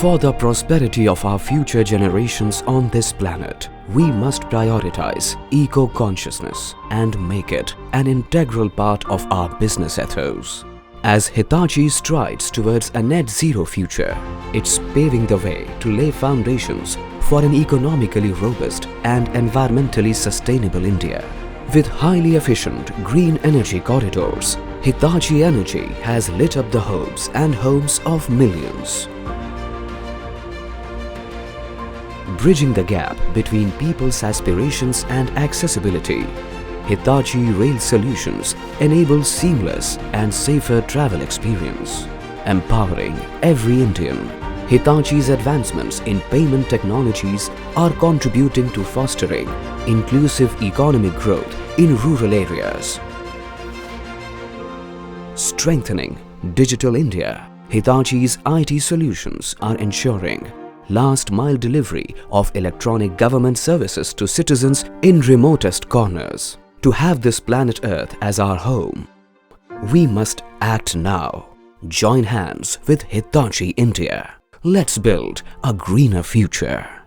For the prosperity of our future generations on this planet, we must prioritize eco-consciousness and make it an integral part of our business ethos. As Hitachi strides towards a net zero future, it's paving the way to lay foundations for an economically robust and environmentally sustainable India. With highly efficient green energy corridors, Hitachi Energy has lit up the homes and homes of millions. Bridging the gap between people's aspirations and accessibility, Hitachi Rail Solutions enables seamless and safer travel experience. Empowering every Indian, Hitachi's advancements in payment technologies are contributing to fostering inclusive economic growth in rural areas. Strengthening Digital India, Hitachi's IT solutions are ensuring last-mile delivery of electronic government services to citizens in remotest corners. To have this planet Earth as our home, we must act now. Join hands with Hitachi India. Let's build a greener future.